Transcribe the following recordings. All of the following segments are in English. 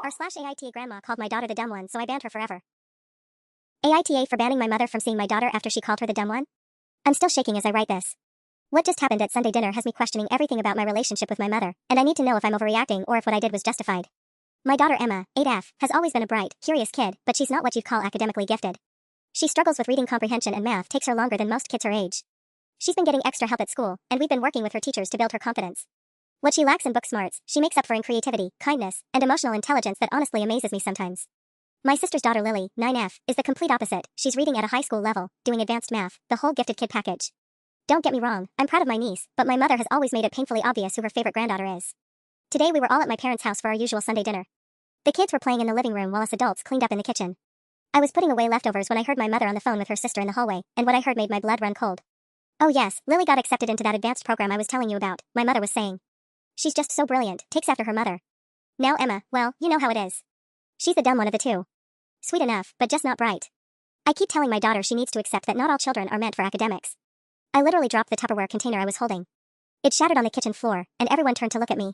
r/AITA grandma called my daughter the dumb one, so I banned her forever. AITA for banning my mother from seeing my daughter after she called her the dumb one? I'm still shaking as I write this. What just happened at Sunday dinner has me questioning everything about my relationship with my mother, and I need to know if I'm overreacting or if what I did was justified. My daughter Emma, 8F, has always been a bright, curious kid, but she's not what you'd call academically gifted. She struggles with reading comprehension and math takes her longer than most kids her age. She's been getting extra help at school, and we've been working with her teachers to build her confidence. What she lacks in book smarts, she makes up for in creativity, kindness, and emotional intelligence that honestly amazes me sometimes. My sister's daughter Lily, 9F, is the complete opposite. She's reading at a high school level, doing advanced math, the whole gifted kid package. Don't get me wrong, I'm proud of my niece, but my mother has always made it painfully obvious who her favorite granddaughter is. Today we were all at my parents' house for our usual Sunday dinner. The kids were playing in the living room while us adults cleaned up in the kitchen. I was putting away leftovers when I heard my mother on the phone with her sister in the hallway, and what I heard made my blood run cold. "Oh yes, Lily got accepted into that advanced program I was telling you about," my mother was saying. "She's just so brilliant, takes after her mother. Now Emma, well, you know how it is. She's the dumb one of the two. Sweet enough, but just not bright. I keep telling my daughter she needs to accept that not all children are meant for academics." I literally dropped the Tupperware container I was holding. It shattered on the kitchen floor, and everyone turned to look at me.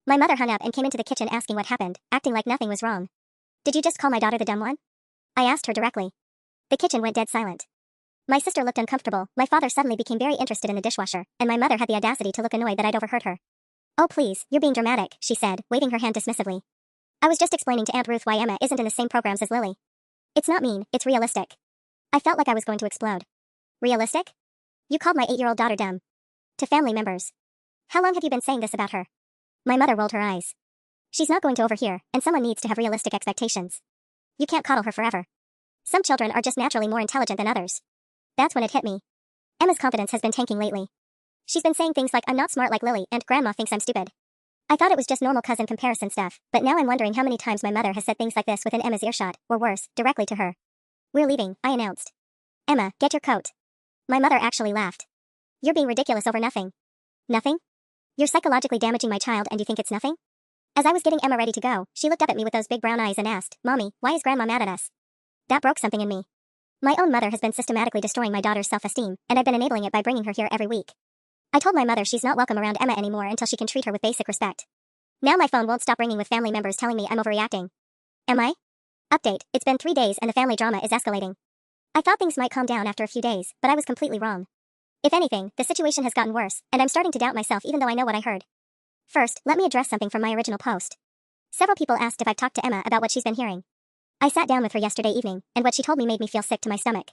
My mother hung up and came into the kitchen asking what happened, acting like nothing was wrong. "Did you just call my daughter the dumb one?" I asked her directly. The kitchen went dead silent. My sister looked uncomfortable, my father suddenly became very interested in the dishwasher, and my mother had the audacity to look annoyed that I'd overheard her. "Oh please, you're being dramatic," she said, waving her hand dismissively. "I was just explaining to Aunt Ruth why Emma isn't in the same programs as Lily. It's not mean, it's realistic." I felt like I was going to explode. Realistic? You called my 8-year-old daughter dumb. To family members. How long have you been saying this about her? My mother rolled her eyes. She's not going to overhear, and someone needs to have realistic expectations. You can't coddle her forever. Some children are just naturally more intelligent than others. That's when it hit me. Emma's confidence has been tanking lately. She's been saying things like "I'm not smart like Lily" and "Grandma thinks I'm stupid." I thought it was just normal cousin comparison stuff, but now I'm wondering how many times my mother has said things like this within Emma's earshot, or worse, directly to her. "We're leaving," I announced. "Emma, get your coat." My mother actually laughed. "You're being ridiculous over nothing." "Nothing? You're psychologically damaging my child and you think it's nothing?" As I was getting Emma ready to go, she looked up at me with those big brown eyes and asked, "Mommy, why is Grandma mad at us?" That broke something in me. My own mother has been systematically destroying my daughter's self-esteem, and I've been enabling it by bringing her here every week. I told my mother she's not welcome around Emma anymore until she can treat her with basic respect. Now my phone won't stop ringing with family members telling me I'm overreacting. Am I? Update, it's been 3 days and the family drama is escalating. I thought things might calm down after a few days, but I was completely wrong. If anything, the situation has gotten worse, and I'm starting to doubt myself even though I know what I heard. First, let me address something from my original post. Several people asked if I've talked to Emma about what she's been hearing. I sat down with her yesterday evening, and what she told me made me feel sick to my stomach.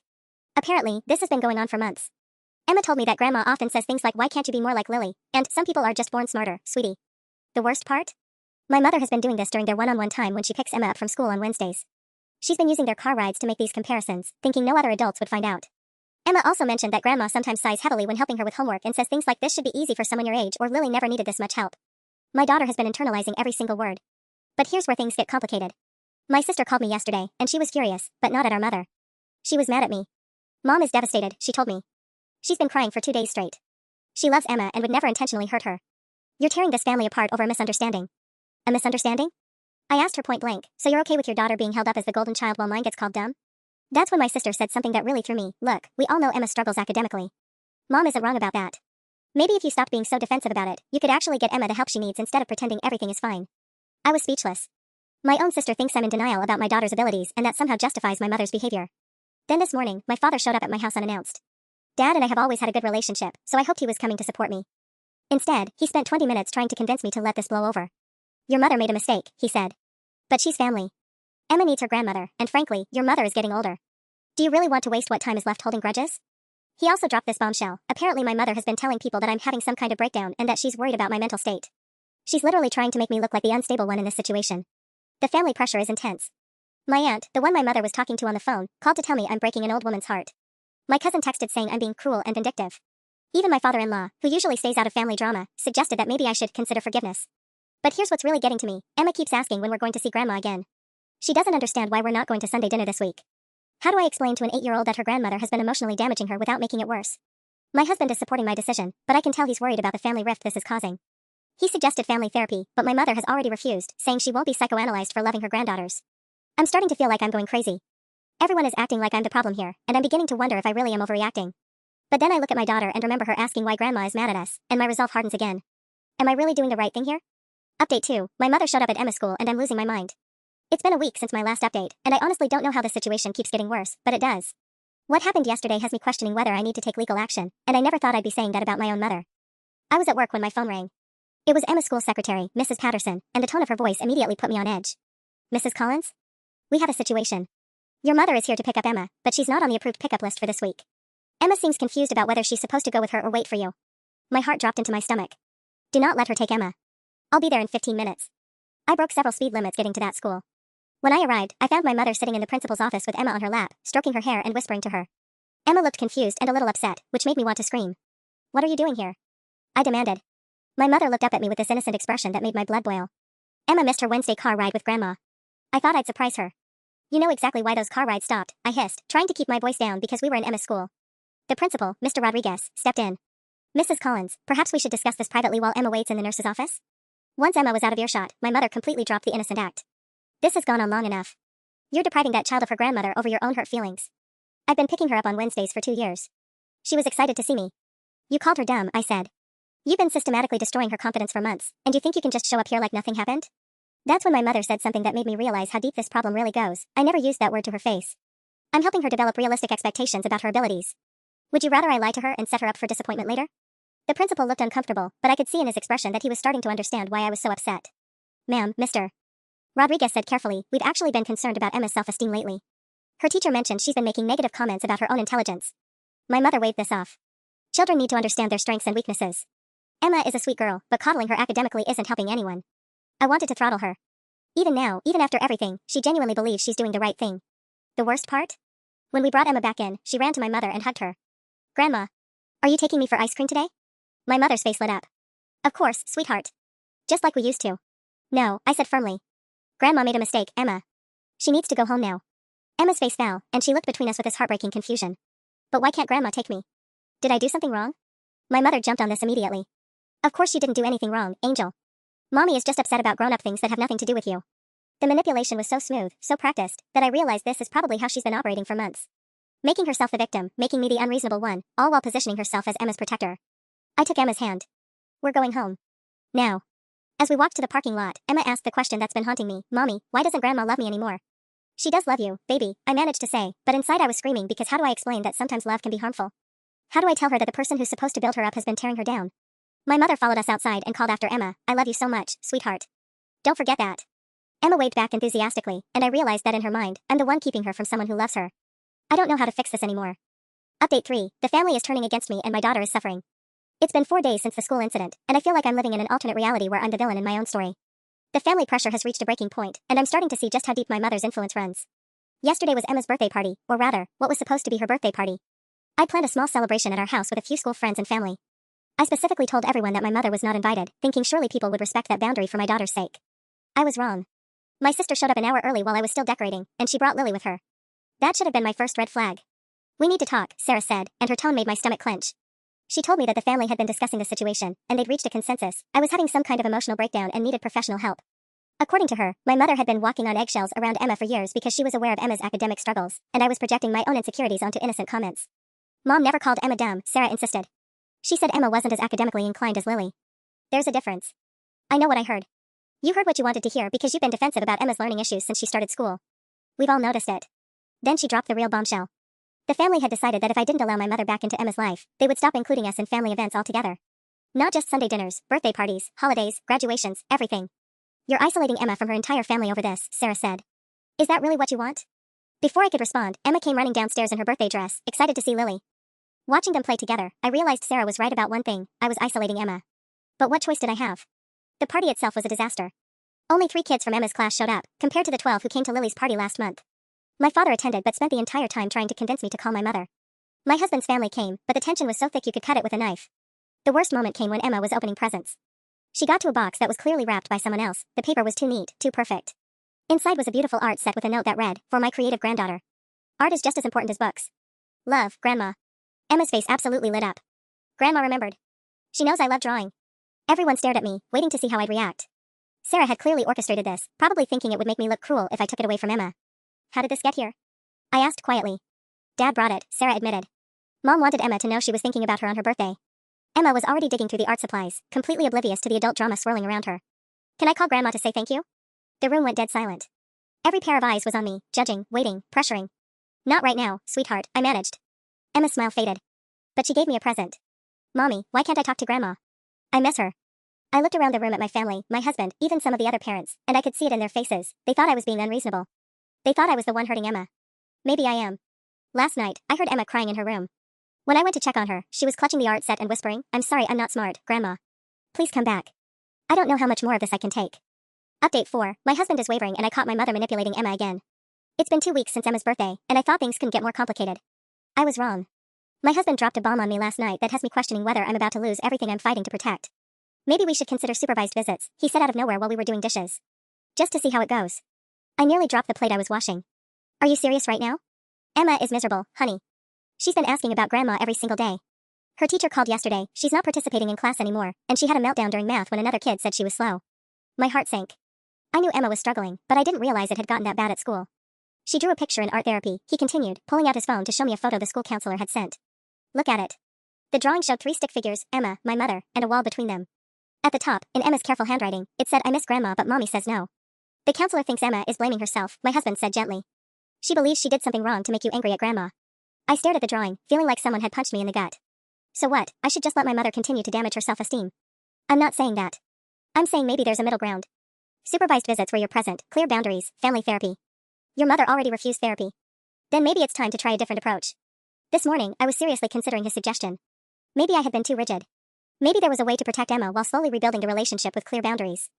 Apparently, this has been going on for months. Emma told me that Grandma often says things like "Why can't you be more like Lily?" and "Some people are just born smarter, sweetie." The worst part? My mother has been doing this during their one-on-one time when she picks Emma up from school on Wednesdays. She's been using their car rides to make these comparisons, thinking no other adults would find out. Emma also mentioned that Grandma sometimes sighs heavily when helping her with homework and says things like "This should be easy for someone your age," or "Lily never needed this much help." My daughter has been internalizing every single word. But here's where things get complicated. My sister called me yesterday, and she was furious, but not at our mother. She was mad at me. "Mom is devastated," she told me. "She's been crying for 2 days straight. She loves Emma and would never intentionally hurt her. You're tearing this family apart over a misunderstanding." "A misunderstanding?" I asked her point blank, "So you're okay with your daughter being held up as the golden child while mine gets called dumb?" That's when my sister said something that really threw me. "Look, we all know Emma struggles academically. Mom isn't wrong about that. Maybe if you stopped being so defensive about it, you could actually get Emma the help she needs instead of pretending everything is fine." I was speechless. My own sister thinks I'm in denial about my daughter's abilities and that somehow justifies my mother's behavior. Then this morning, my father showed up at my house unannounced. Dad and I have always had a good relationship, so I hoped he was coming to support me. Instead, he spent 20 minutes trying to convince me to let this blow over. "Your mother made a mistake," he said. "But she's family. Emma needs her grandmother, and frankly, your mother is getting older. Do you really want to waste what time is left holding grudges?" He also dropped this bombshell. "Apparently my mother has been telling people that I'm having some kind of breakdown and that she's worried about my mental state. She's literally trying to make me look like the unstable one in this situation. The family pressure is intense. My aunt, the one my mother was talking to on the phone, called to tell me I'm breaking an old woman's heart. My cousin texted saying I'm being cruel and vindictive. Even my father-in-law, who usually stays out of family drama, suggested that maybe I should consider forgiveness. But here's what's really getting to me. Emma keeps asking when we're going to see Grandma again. She doesn't understand why we're not going to Sunday dinner this week. How do I explain to an 8-year-old that her grandmother has been emotionally damaging her without making it worse? My husband is supporting my decision, but I can tell he's worried about the family rift this is causing. He suggested family therapy, but my mother has already refused, saying she won't be psychoanalyzed for loving her granddaughters. I'm starting to feel like I'm going crazy. Everyone is acting like I'm the problem here, and I'm beginning to wonder if I really am overreacting. But then I look at my daughter and remember her asking why Grandma is mad at us, and my resolve hardens again. Am I really doing the right thing here? Update 2, my mother showed up at Emma's school and I'm losing my mind. It's been a week since my last update, and I honestly don't know how the situation keeps getting worse, but it does. What happened yesterday has me questioning whether I need to take legal action, and I never thought I'd be saying that about my own mother. I was at work when my phone rang. It was Emma's school secretary, Mrs. Patterson, and the tone of her voice immediately put me on edge. Mrs. Collins? We have a situation. Your mother is here to pick up Emma, but she's not on the approved pickup list for this week. Emma seems confused about whether she's supposed to go with her or wait for you. My heart dropped into my stomach. Do not let her take Emma. I'll be there in 15 minutes. I broke several speed limits getting to that school. When I arrived, I found my mother sitting in the principal's office with Emma on her lap, stroking her hair and whispering to her. Emma looked confused and a little upset, which made me want to scream. What are you doing here? I demanded. My mother looked up at me with this innocent expression that made my blood boil. Emma missed her Wednesday car ride with Grandma. I thought I'd surprise her. You know exactly why those car rides stopped, I hissed, trying to keep my voice down because we were in Emma's school. The principal, Mr. Rodriguez, stepped in. Mrs. Collins, perhaps we should discuss this privately while Emma waits in the nurse's office? Once Emma was out of earshot, my mother completely dropped the innocent act. This has gone on long enough. You're depriving that child of her grandmother over your own hurt feelings. I've been picking her up on Wednesdays for 2 years. She was excited to see me. You called her dumb, I said. You've been systematically destroying her confidence for months, and you think you can just show up here like nothing happened? That's when my mother said something that made me realize how deep this problem really goes. I never used that word to her face. I'm helping her develop realistic expectations about her abilities. Would you rather I lie to her and set her up for disappointment later? The principal looked uncomfortable, but I could see in his expression that he was starting to understand why I was so upset. Ma'am, Mr. Rodriguez said carefully, we've actually been concerned about Emma's self-esteem lately. Her teacher mentioned she's been making negative comments about her own intelligence. My mother waved this off. Children need to understand their strengths and weaknesses. Emma is a sweet girl, but coddling her academically isn't helping anyone. I wanted to throttle her. Even now, even after everything, she genuinely believes she's doing the right thing. The worst part? When we brought Emma back in, she ran to my mother and hugged her. Grandma, are you taking me for ice cream today? My mother's face lit up. Of course, sweetheart. Just like we used to. No, I said firmly. Grandma made a mistake, Emma. She needs to go home now. Emma's face fell, and she looked between us with this heartbreaking confusion. But why can't Grandma take me? Did I do something wrong? My mother jumped on this immediately. Of course you didn't do anything wrong, Angel. Mommy is just upset about grown-up things that have nothing to do with you. The manipulation was so smooth, so practiced, that I realized this is probably how she's been operating for months. Making herself the victim, making me the unreasonable one, all while positioning herself as Emma's protector. I took Emma's hand. We're going home. Now. As we walked to the parking lot, Emma asked the question that's been haunting me. Mommy, why doesn't Grandma love me anymore? She does love you, baby, I managed to say, but inside I was screaming because how do I explain that sometimes love can be harmful? How do I tell her that the person who's supposed to build her up has been tearing her down? My mother followed us outside and called after Emma, I love you so much, sweetheart. Don't forget that. Emma waved back enthusiastically, and I realized that in her mind, I'm the one keeping her from someone who loves her. I don't know how to fix this anymore. Update 3, the family is turning against me and my daughter is suffering. It's been 4 days since the school incident, and I feel like I'm living in an alternate reality where I'm the villain in my own story. The family pressure has reached a breaking point, and I'm starting to see just how deep my mother's influence runs. Yesterday was Emma's birthday party, or rather, what was supposed to be her birthday party. I planned a small celebration at our house with a few school friends and family. I specifically told everyone that my mother was not invited, thinking surely people would respect that boundary for my daughter's sake. I was wrong. My sister showed up an hour early while I was still decorating, and she brought Lily with her. That should have been my first red flag. We need to talk, Sarah said, and her tone made my stomach clench. She told me that the family had been discussing the situation, and they'd reached a consensus. I was having some kind of emotional breakdown and needed professional help. According to her, my mother had been walking on eggshells around Emma for years because she was aware of Emma's academic struggles, and I was projecting my own insecurities onto innocent comments. Mom never called Emma dumb, Sarah insisted. She said Emma wasn't as academically inclined as Lily. There's a difference. I know what I heard. You heard what you wanted to hear because you've been defensive about Emma's learning issues since she started school. We've all noticed it. Then she dropped the real bombshell. The family had decided that if I didn't allow my mother back into Emma's life, they would stop including us in family events altogether. Not just Sunday dinners, birthday parties, holidays, graduations, everything. You're isolating Emma from her entire family over this, Sarah said. Is that really what you want? Before I could respond, Emma came running downstairs in her birthday dress, excited to see Lily. Watching them play together, I realized Sarah was right about one thing, I was isolating Emma. But what choice did I have? The party itself was a disaster. Only 3 kids from Emma's class showed up, compared to the 12 who came to Lily's party last month. My father attended but spent the entire time trying to convince me to call my mother. My husband's family came, but the tension was so thick you could cut it with a knife. The worst moment came when Emma was opening presents. She got to a box that was clearly wrapped by someone else. The paper was too neat, too perfect. Inside was a beautiful art set with a note that read, "For my creative granddaughter. Art is just as important as books. Love, Grandma." Emma's face absolutely lit up. Grandma remembered. She knows I love drawing. Everyone stared at me, waiting to see how I'd react. Sarah had clearly orchestrated this, probably thinking it would make me look cruel if I took it away from Emma. How did this get here? I asked quietly. Dad brought it, Sarah admitted. Mom wanted Emma to know she was thinking about her on her birthday. Emma was already digging through the art supplies, completely oblivious to the adult drama swirling around her. Can I call Grandma to say thank you? The room went dead silent. Every pair of eyes was on me, judging, waiting, pressuring. Not right now, sweetheart, I managed. Emma's smile faded. But she gave me a present. Mommy, why can't I talk to Grandma? I miss her. I looked around the room at my family, my husband, even some of the other parents, and I could see it in their faces. They thought I was being unreasonable. They thought I was the one hurting Emma. Maybe I am. Last night, I heard Emma crying in her room. When I went to check on her, she was clutching the art set and whispering, "I'm sorry, I'm not smart, Grandma. Please come back. I don't know how much more of this I can take." Update 4, my husband is wavering and I caught my mother manipulating Emma again. It's been 2 weeks since Emma's birthday, and I thought things couldn't get more complicated. I was wrong. My husband dropped a bomb on me last night that has me questioning whether I'm about to lose everything I'm fighting to protect. Maybe we should consider supervised visits, he said out of nowhere while we were doing dishes. Just to see how it goes. I nearly dropped the plate I was washing. Are you serious right now? Emma is miserable, honey. She's been asking about Grandma every single day. Her teacher called yesterday, she's not participating in class anymore, and she had a meltdown during math when another kid said she was slow. My heart sank. I knew Emma was struggling, but I didn't realize it had gotten that bad at school. She drew a picture in art therapy, he continued, pulling out his phone to show me a photo the school counselor had sent. Look at it. The drawing showed 3 stick figures, Emma, my mother, and a wall between them. At the top, in Emma's careful handwriting, it said, "I miss Grandma but Mommy says no." The counselor thinks Emma is blaming herself, my husband said gently. She believes she did something wrong to make you angry at Grandma. I stared at the drawing, feeling like someone had punched me in the gut. So what, I should just let my mother continue to damage her self-esteem? I'm not saying that. I'm saying maybe there's a middle ground. Supervised visits where you're present, clear boundaries, family therapy. Your mother already refused therapy. Then maybe it's time to try a different approach. This morning, I was seriously considering his suggestion. Maybe I had been too rigid. Maybe there was a way to protect Emma while slowly rebuilding the relationship with clear boundaries.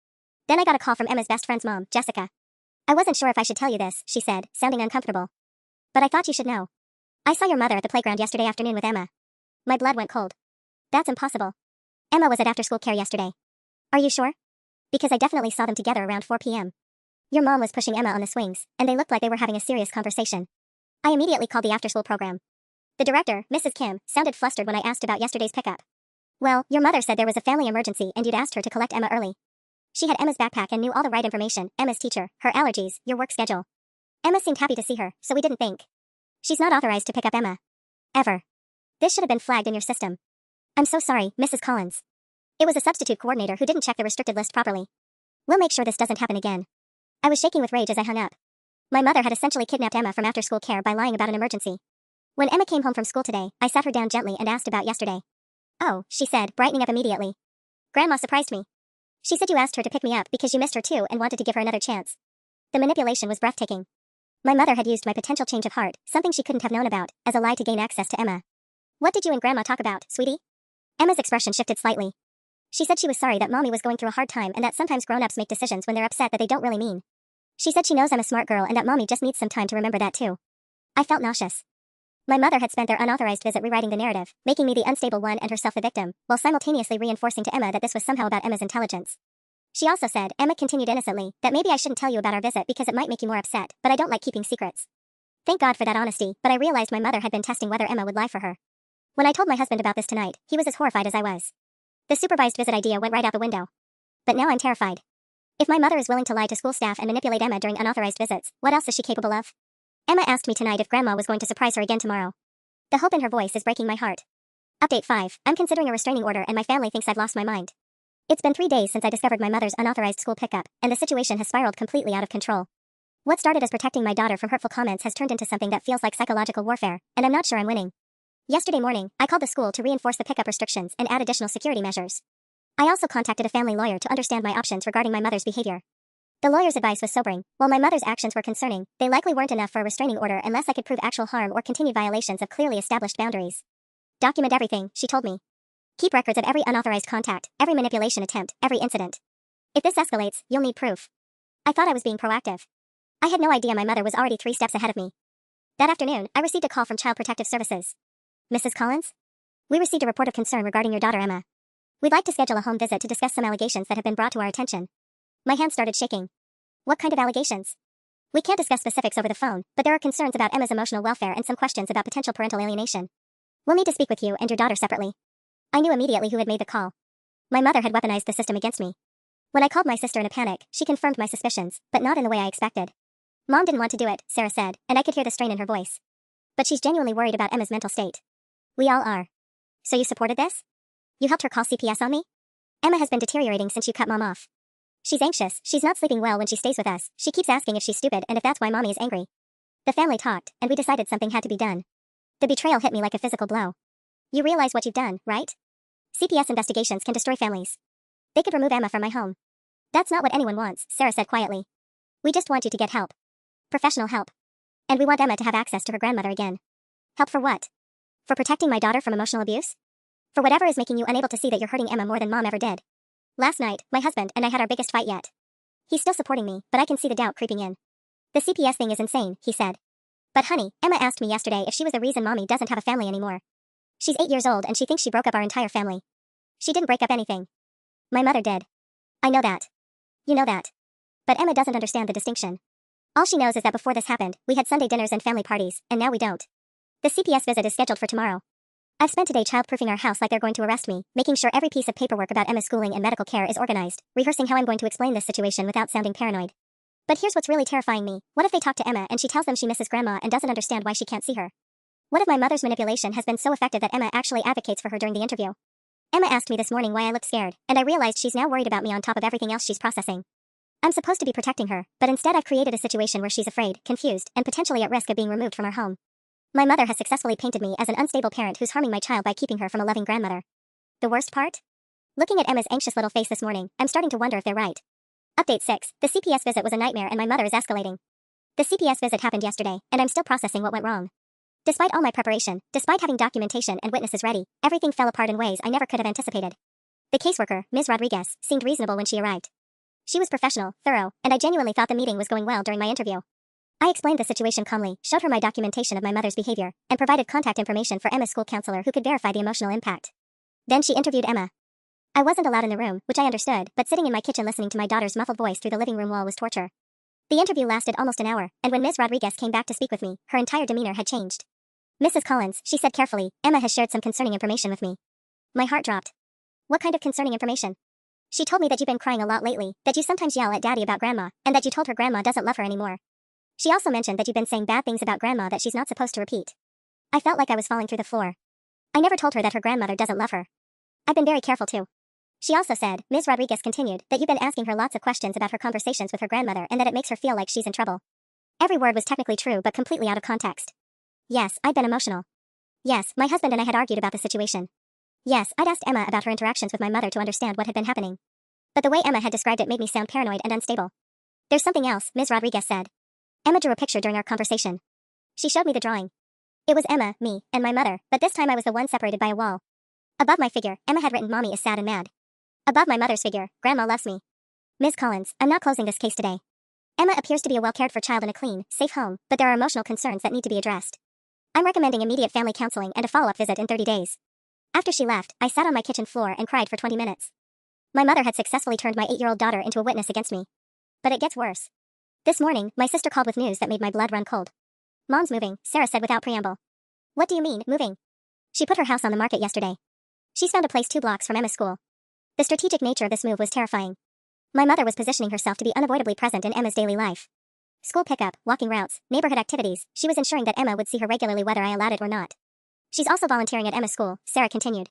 Then I got a call from Emma's best friend's mom, Jessica. I wasn't sure if I should tell you this, she said, sounding uncomfortable. But I thought you should know. I saw your mother at the playground yesterday afternoon with Emma. My blood went cold. That's impossible. Emma was at after-school care yesterday. Are you sure? Because I definitely saw them together around 4 p.m. Your mom was pushing Emma on the swings, and they looked like they were having a serious conversation. I immediately called the after-school program. The director, Mrs. Kim, sounded flustered when I asked about yesterday's pickup. Well, your mother said there was a family emergency and you'd asked her to collect Emma early. She had Emma's backpack and knew all the right information, Emma's teacher, her allergies, your work schedule. Emma seemed happy to see her, so we didn't think. She's not authorized to pick up Emma. Ever. This should have been flagged in your system. I'm so sorry, Mrs. Collins. It was a substitute coordinator who didn't check the restricted list properly. We'll make sure this doesn't happen again. I was shaking with rage as I hung up. My mother had essentially kidnapped Emma from after-school care by lying about an emergency. When Emma came home from school today, I sat her down gently and asked about yesterday. Oh, she said, brightening up immediately. Grandma surprised me. She said you asked her to pick me up because you missed her too and wanted to give her another chance. The manipulation was breathtaking. My mother had used my potential change of heart, something she couldn't have known about, as a lie to gain access to Emma. What did you and Grandma talk about, sweetie? Emma's expression shifted slightly. She said she was sorry that Mommy was going through a hard time and that sometimes grown-ups make decisions when they're upset that they don't really mean. She said she knows I'm a smart girl and that Mommy just needs some time to remember that too. I felt nauseous. My mother had spent their unauthorized visit rewriting the narrative, making me the unstable one and herself the victim, while simultaneously reinforcing to Emma that this was somehow about Emma's intelligence. She also said, Emma continued innocently, that maybe I shouldn't tell you about our visit because it might make you more upset, but I don't like keeping secrets. Thank God for that honesty, but I realized my mother had been testing whether Emma would lie for her. When I told my husband about this tonight, he was as horrified as I was. The supervised visit idea went right out the window. But now I'm terrified. If my mother is willing to lie to school staff and manipulate Emma during unauthorized visits, what else is she capable of? Emma asked me tonight if Grandma was going to surprise her again tomorrow. The hope in her voice is breaking my heart. Update 5. I'm considering a restraining order and my family thinks I've lost my mind. It's been 3 days since I discovered my mother's unauthorized school pickup, and the situation has spiraled completely out of control. What started as protecting my daughter from hurtful comments has turned into something that feels like psychological warfare, and I'm not sure I'm winning. Yesterday morning, I called the school to reinforce the pickup restrictions and add additional security measures. I also contacted a family lawyer to understand my options regarding my mother's behavior. The lawyer's advice was sobering. While my mother's actions were concerning, they likely weren't enough for a restraining order unless I could prove actual harm or continued violations of clearly established boundaries. Document everything, she told me. Keep records of every unauthorized contact, every manipulation attempt, every incident. If this escalates, you'll need proof. I thought I was being proactive. I had no idea my mother was already 3 steps ahead of me. That afternoon, I received a call from Child Protective Services. Mrs. Collins? We received a report of concern regarding your daughter Emma. We'd like to schedule a home visit to discuss some allegations that have been brought to our attention. My hands started shaking. What kind of allegations? We can't discuss specifics over the phone, but there are concerns about Emma's emotional welfare and some questions about potential parental alienation. We'll need to speak with you and your daughter separately. I knew immediately who had made the call. My mother had weaponized the system against me. When I called my sister in a panic, she confirmed my suspicions, but not in the way I expected. Mom didn't want to do it, Sarah said, and I could hear the strain in her voice. But she's genuinely worried about Emma's mental state. We all are. So you supported this? You helped her call CPS on me? Emma has been deteriorating since you cut Mom off. She's anxious, she's not sleeping well when she stays with us, she keeps asking if she's stupid and if that's why mommy is angry. The family talked, and we decided something had to be done. The betrayal hit me like a physical blow. You realize what you've done, right? CPS investigations can destroy families. They could remove Emma from my home. That's not what anyone wants, Sarah said quietly. We just want you to get help. Professional help. And we want Emma to have access to her grandmother again. Help for what? For protecting my daughter from emotional abuse? For whatever is making you unable to see that you're hurting Emma more than mom ever did. Last night, my husband and I had our biggest fight yet. He's still supporting me, but I can see the doubt creeping in. The CPS thing is insane, he said. But honey, Emma asked me yesterday if she was the reason mommy doesn't have a family anymore. She's 8 years old and she thinks she broke up our entire family. She didn't break up anything. My mother did. I know that. You know that. But Emma doesn't understand the distinction. All she knows is that before this happened, we had Sunday dinners and family parties, and now we don't. The CPS visit is scheduled for tomorrow. I've spent today childproofing our house like they're going to arrest me, making sure every piece of paperwork about Emma's schooling and medical care is organized, rehearsing how I'm going to explain this situation without sounding paranoid. But here's what's really terrifying me. What if they talk to Emma and she tells them she misses grandma and doesn't understand why she can't see her? What if my mother's manipulation has been so effective that Emma actually advocates for her during the interview? Emma asked me this morning why I looked scared, and I realized she's now worried about me on top of everything else she's processing. I'm supposed to be protecting her, but instead I've created a situation where she's afraid, confused, and potentially at risk of being removed from her home. My mother has successfully painted me as an unstable parent who's harming my child by keeping her from a loving grandmother. The worst part? Looking at Emma's anxious little face this morning, I'm starting to wonder if they're right. Update 6. The CPS visit was a nightmare and my mother is escalating. The CPS visit happened yesterday, and I'm still processing what went wrong. Despite all my preparation, despite having documentation and witnesses ready, everything fell apart in ways I never could have anticipated. The caseworker, Ms. Rodriguez, seemed reasonable when she arrived. She was professional, thorough, and I genuinely thought the meeting was going well during my interview. I explained the situation calmly, showed her my documentation of my mother's behavior, and provided contact information for Emma's school counselor who could verify the emotional impact. Then she interviewed Emma. I wasn't allowed in the room, which I understood, but sitting in my kitchen listening to my daughter's muffled voice through the living room wall was torture. The interview lasted almost an hour, and when Ms. Rodriguez came back to speak with me, her entire demeanor had changed. Mrs. Collins, she said carefully, Emma has shared some concerning information with me. My heart dropped. What kind of concerning information? She told me that you've been crying a lot lately, that you sometimes yell at Daddy about Grandma, and that you told her Grandma doesn't love her anymore. She also mentioned that you've been saying bad things about Grandma that she's not supposed to repeat. I felt like I was falling through the floor. I never told her that her grandmother doesn't love her. I've been very careful too. She also said, Ms. Rodriguez continued, that you've been asking her lots of questions about her conversations with her grandmother and that it makes her feel like she's in trouble. Every word was technically true but completely out of context. Yes, I'd been emotional. Yes, my husband and I had argued about the situation. Yes, I'd asked Emma about her interactions with my mother to understand what had been happening. But the way Emma had described it made me sound paranoid and unstable. There's something else, Ms. Rodriguez said. Emma drew a picture during our conversation. She showed me the drawing. It was Emma, me, and my mother, but this time I was the one separated by a wall. Above my figure, Emma had written Mommy is sad and mad. Above my mother's figure, Grandma loves me. Ms. Collins, I'm not closing this case today. Emma appears to be a well-cared-for child in a clean, safe home, but there are emotional concerns that need to be addressed. I'm recommending immediate family counseling and a follow-up visit in 30 days. After she left, I sat on my kitchen floor and cried for 20 minutes. My mother had successfully turned my 8-year-old daughter into a witness against me. But it gets worse. This morning, my sister called with news that made my blood run cold. Mom's moving, Sarah said without preamble. What do you mean, moving? She put her house on the market yesterday. She's found a place 2 blocks from Emma's school. The strategic nature of this move was terrifying. My mother was positioning herself to be unavoidably present in Emma's daily life. School pickup, walking routes, neighborhood activities, she was ensuring that Emma would see her regularly whether I allowed it or not. She's also volunteering at Emma's school, Sarah continued.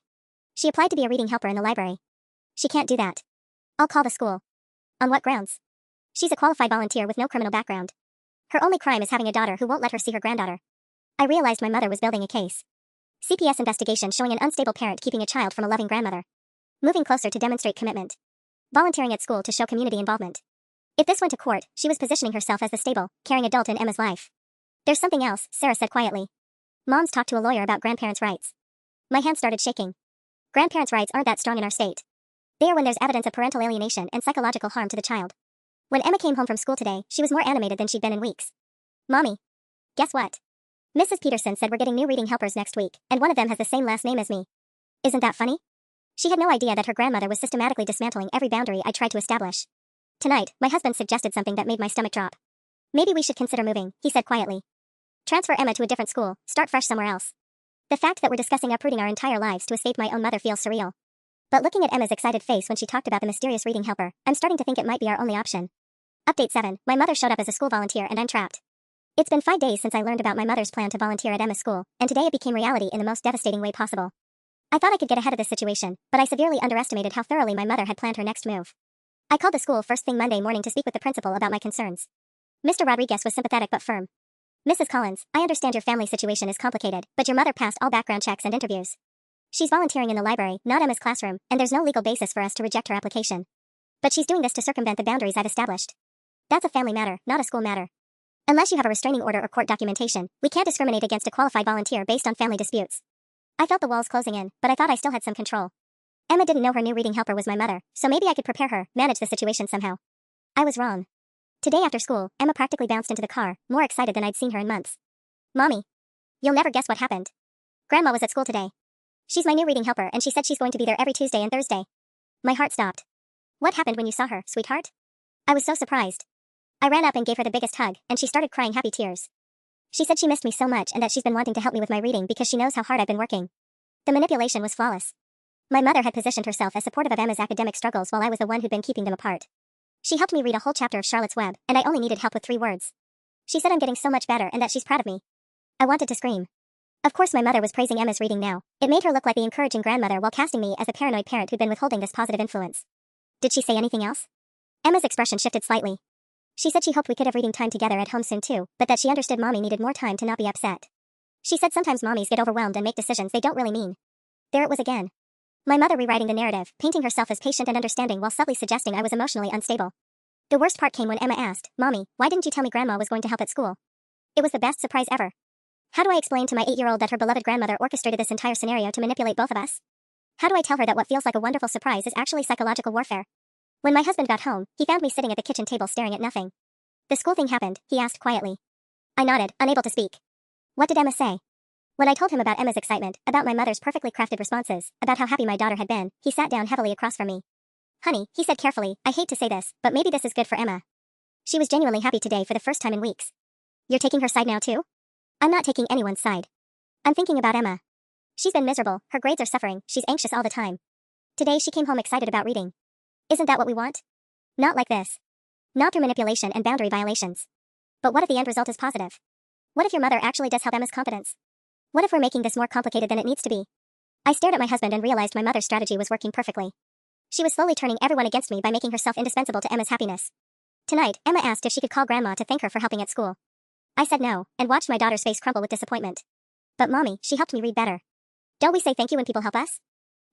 She applied to be a reading helper in the library. She can't do that. I'll call the school. On what grounds? She's a qualified volunteer with no criminal background. Her only crime is having a daughter who won't let her see her granddaughter. I realized my mother was building a case. CPS investigation showing an unstable parent keeping a child from a loving grandmother. Moving closer to demonstrate commitment. Volunteering at school to show community involvement. If this went to court, she was positioning herself as the stable, caring adult in Emma's life. There's something else, Sarah said quietly. Mom's talked to a lawyer about grandparents' rights. My hand started shaking. Grandparents' rights aren't that strong in our state. They are when there's evidence of parental alienation and psychological harm to the child. When Emma came home from school today, she was more animated than she'd been in weeks. Mommy. Guess what? Mrs. Peterson said we're getting new reading helpers next week, and one of them has the same last name as me. Isn't that funny? She had no idea that her grandmother was systematically dismantling every boundary I tried to establish. Tonight, my husband suggested something that made my stomach drop. Maybe we should consider moving, he said quietly. Transfer Emma to a different school, start fresh somewhere else. The fact that we're discussing uprooting our entire lives to escape my own mother feels surreal. But looking at Emma's excited face when she talked about the mysterious reading helper, I'm starting to think it might be our only option. Update 7. My mother showed up as a school volunteer and I'm trapped. It's been 5 days since I learned about my mother's plan to volunteer at Emma's school, and today it became reality in the most devastating way possible. I thought I could get ahead of this situation, but I severely underestimated how thoroughly my mother had planned her next move. I called the school first thing Monday morning to speak with the principal about my concerns. Mr. Rodriguez was sympathetic but firm. Mrs. Collins, I understand your family situation is complicated, but your mother passed all background checks and interviews. She's volunteering in the library, not Emma's classroom, and there's no legal basis for us to reject her application. But she's doing this to circumvent the boundaries I've established. That's a family matter, not a school matter. Unless you have a restraining order or court documentation, we can't discriminate against a qualified volunteer based on family disputes. I felt the walls closing in, but I thought I still had some control. Emma didn't know her new reading helper was my mother, so maybe I could prepare her, manage the situation somehow. I was wrong. Today after school, Emma practically bounced into the car, more excited than I'd seen her in months. Mommy. You'll never guess what happened. Grandma was at school today. She's my new reading helper and she said she's going to be there every Tuesday and Thursday. My heart stopped. What happened when you saw her, sweetheart? I was so surprised. I ran up and gave her the biggest hug, and she started crying happy tears. She said she missed me so much and that she's been wanting to help me with my reading because she knows how hard I've been working. The manipulation was flawless. My mother had positioned herself as supportive of Emma's academic struggles while I was the one who'd been keeping them apart. She helped me read a whole chapter of Charlotte's Web, and I only needed help with 3 words. She said I'm getting so much better and that she's proud of me. I wanted to scream. Of course my mother was praising Emma's reading now. It made her look like the encouraging grandmother while casting me as a paranoid parent who'd been withholding this positive influence. Did she say anything else? Emma's expression shifted slightly. She said she hoped we could have reading time together at home soon too, but that she understood Mommy needed more time to not be upset. She said sometimes mommies get overwhelmed and make decisions they don't really mean. There it was again. My mother rewriting the narrative, painting herself as patient and understanding while subtly suggesting I was emotionally unstable. The worst part came when Emma asked, Mommy, why didn't you tell me Grandma was going to help at school? It was the best surprise ever. How do I explain to my 8-year-old that her beloved grandmother orchestrated this entire scenario to manipulate both of us? How do I tell her that what feels like a wonderful surprise is actually psychological warfare? When my husband got home, he found me sitting at the kitchen table staring at nothing. The school thing happened, he asked quietly. I nodded, unable to speak. What did Emma say? When I told him about Emma's excitement, about my mother's perfectly crafted responses, about how happy my daughter had been, he sat down heavily across from me. Honey, he said carefully, I hate to say this, but maybe this is good for Emma. She was genuinely happy today for the first time in weeks. You're taking her side now too? I'm not taking anyone's side. I'm thinking about Emma. She's been miserable, her grades are suffering, she's anxious all the time. Today she came home excited about reading. Isn't that what we want? Not like this. Not through manipulation and boundary violations. But what if the end result is positive? What if your mother actually does help Emma's confidence? What if we're making this more complicated than it needs to be? I stared at my husband and realized my mother's strategy was working perfectly. She was slowly turning everyone against me by making herself indispensable to Emma's happiness. Tonight, Emma asked if she could call Grandma to thank her for helping at school. I said no, and watched my daughter's face crumble with disappointment. But Mommy, she helped me read better. Don't we say thank you when people help us?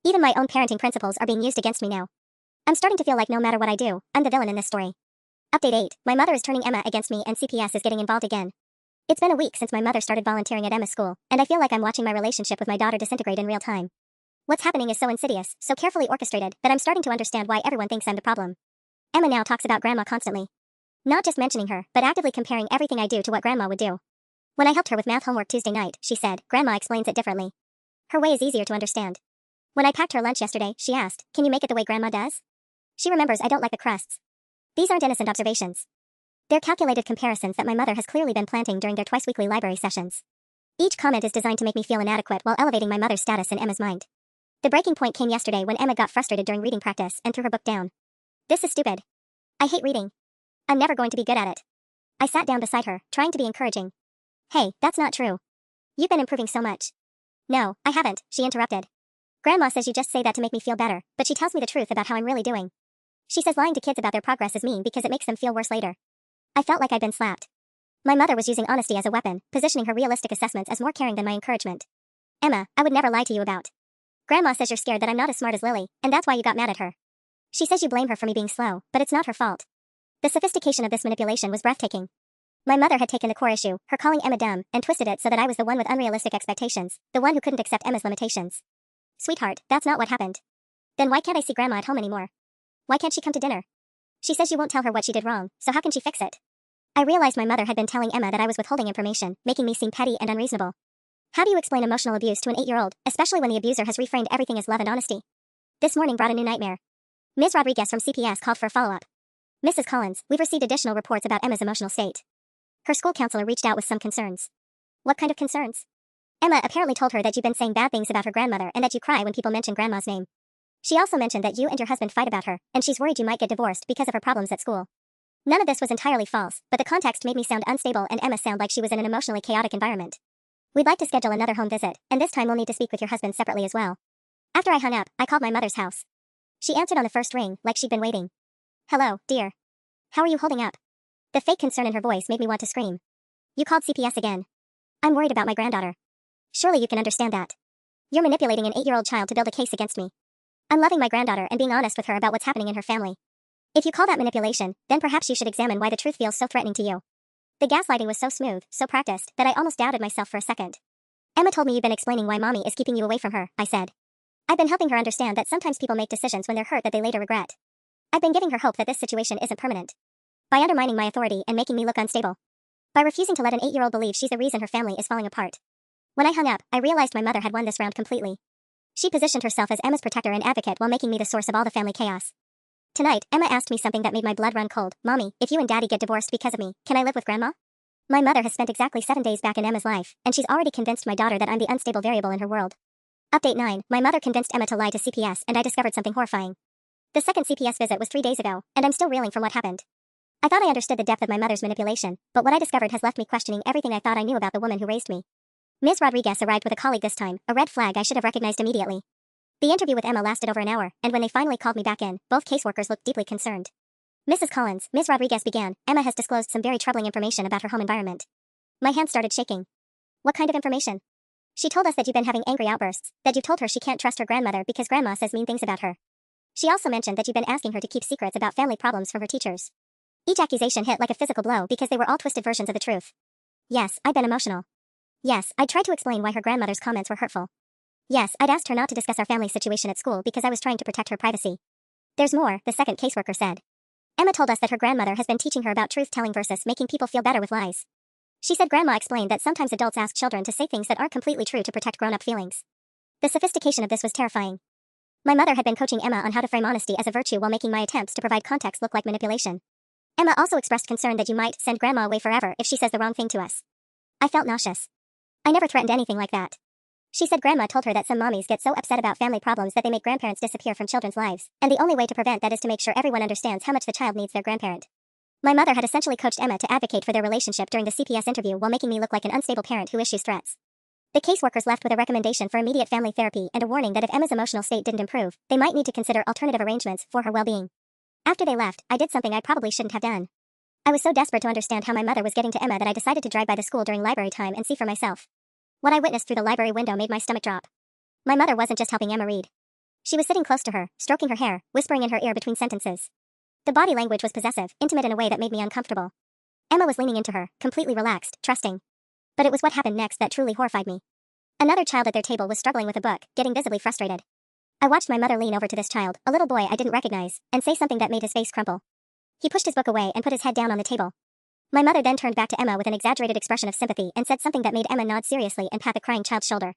Even my own parenting principles are being used against me now. I'm starting to feel like no matter what I do, I'm the villain in this story. Update 8. My mother is turning Emma against me and CPS is getting involved again. It's been a week since my mother started volunteering at Emma's school, and I feel like I'm watching my relationship with my daughter disintegrate in real time. What's happening is so insidious, so carefully orchestrated, that I'm starting to understand why everyone thinks I'm the problem. Emma now talks about Grandma constantly. Not just mentioning her, but actively comparing everything I do to what Grandma would do. When I helped her with math homework Tuesday night, she said, Grandma explains it differently. Her way is easier to understand. When I packed her lunch yesterday, she asked, can you make it the way Grandma does? She remembers I don't like the crusts. These aren't innocent observations. They're calculated comparisons that my mother has clearly been planting during their twice-weekly library sessions. Each comment is designed to make me feel inadequate while elevating my mother's status in Emma's mind. The breaking point came yesterday when Emma got frustrated during reading practice and threw her book down. This is stupid. I hate reading. I'm never going to be good at it. I sat down beside her, trying to be encouraging. Hey, that's not true. You've been improving so much. No, I haven't, she interrupted. Grandma says you just say that to make me feel better, but she tells me the truth about how I'm really doing. She says lying to kids about their progress is mean because it makes them feel worse later. I felt like I'd been slapped. My mother was using honesty as a weapon, positioning her realistic assessments as more caring than my encouragement. Emma, I would never lie to you about. Grandma says you're scared that I'm not as smart as Lily, and that's why you got mad at her. She says you blame her for me being slow, but it's not her fault. The sophistication of this manipulation was breathtaking. My mother had taken the core issue, her calling Emma dumb, and twisted it so that I was the one with unrealistic expectations, the one who couldn't accept Emma's limitations. Sweetheart, that's not what happened. Then why can't I see Grandma at home anymore? Why can't she come to dinner? She says you won't tell her what she did wrong, so how can she fix it? I realized my mother had been telling Emma that I was withholding information, making me seem petty and unreasonable. How do you explain emotional abuse to an 8-year-old, especially when the abuser has reframed everything as love and honesty? This morning brought a new nightmare. Ms. Rodriguez from CPS called for a follow-up. Mrs. Collins, we've received additional reports about Emma's emotional state. Her school counselor reached out with some concerns. What kind of concerns? Emma apparently told her that you've been saying bad things about her grandmother and that you cry when people mention Grandma's name. She also mentioned that you and your husband fight about her, and she's worried you might get divorced because of her problems at school. None of this was entirely false, but the context made me sound unstable and Emma sound like she was in an emotionally chaotic environment. We'd like to schedule another home visit, and this time we'll need to speak with your husband separately as well. After I hung up, I called my mother's house. She answered on the first ring, like she'd been waiting. Hello, dear. How are you holding up? The fake concern in her voice made me want to scream. You called CPS again. I'm worried about my granddaughter. Surely you can understand that. You're manipulating an 8-year-old child to build a case against me. I'm loving my granddaughter and being honest with her about what's happening in her family. If you call that manipulation, then perhaps you should examine why the truth feels so threatening to you. The gaslighting was so smooth, so practiced, that I almost doubted myself for a second. Emma told me you've been explaining why mommy is keeping you away from her, I said. I've been helping her understand that sometimes people make decisions when they're hurt that they later regret. I've been giving her hope that this situation isn't permanent. By undermining my authority and making me look unstable. By refusing to let an 8-year-old believe she's the reason her family is falling apart. When I hung up, I realized my mother had won this round completely. She positioned herself as Emma's protector and advocate while making me the source of all the family chaos. Tonight, Emma asked me something that made my blood run cold. Mommy, if you and Daddy get divorced because of me, can I live with Grandma? My mother has spent exactly 7 days back in Emma's life, and she's already convinced my daughter that I'm the unstable variable in her world. Update 9. My mother convinced Emma to lie to CPS, and I discovered something horrifying. The second CPS visit was 3 days ago, and I'm still reeling from what happened. I thought I understood the depth of my mother's manipulation, but what I discovered has left me questioning everything I thought I knew about the woman who raised me. Ms. Rodriguez arrived with a colleague this time, a red flag I should have recognized immediately. The interview with Emma lasted over an hour, and when they finally called me back in, both caseworkers looked deeply concerned. Mrs. Collins, Ms. Rodriguez began, Emma has disclosed some very troubling information about her home environment. My hands started shaking. What kind of information? She told us that you've been having angry outbursts, that you've told her she can't trust her grandmother because grandma says mean things about her. She also mentioned that you've been asking her to keep secrets about family problems from her teachers. Each accusation hit like a physical blow because they were all twisted versions of the truth. Yes, I'd been emotional. Yes, I'd tried to explain why her grandmother's comments were hurtful. Yes, I'd asked her not to discuss our family situation at school because I was trying to protect her privacy. There's more, the second caseworker said. Emma told us that her grandmother has been teaching her about truth-telling versus making people feel better with lies. She said Grandma explained that sometimes adults ask children to say things that aren't completely true to protect grown-up feelings. The sophistication of this was terrifying. My mother had been coaching Emma on how to frame honesty as a virtue while making my attempts to provide context look like manipulation. Emma also expressed concern that you might send Grandma away forever if she says the wrong thing to us. I felt nauseous. I never threatened anything like that. She said Grandma told her that some mommies get so upset about family problems that they make grandparents disappear from children's lives, and the only way to prevent that is to make sure everyone understands how much the child needs their grandparent. My mother had essentially coached Emma to advocate for their relationship during the CPS interview while making me look like an unstable parent who issues threats. The caseworkers left with a recommendation for immediate family therapy and a warning that if Emma's emotional state didn't improve, they might need to consider alternative arrangements for her well-being. After they left, I did something I probably shouldn't have done. I was so desperate to understand how my mother was getting to Emma that I decided to drive by the school during library time and see for myself. What I witnessed through the library window made my stomach drop. My mother wasn't just helping Emma read. She was sitting close to her, stroking her hair, whispering in her ear between sentences. The body language was possessive, intimate in a way that made me uncomfortable. Emma was leaning into her, completely relaxed, trusting. But it was what happened next that truly horrified me. Another child at their table was struggling with a book, getting visibly frustrated. I watched my mother lean over to this child, a little boy I didn't recognize, and say something that made his face crumple. He pushed his book away and put his head down on the table. My mother then turned back to Emma with an exaggerated expression of sympathy and said something that made Emma nod seriously and pat the crying child's shoulder.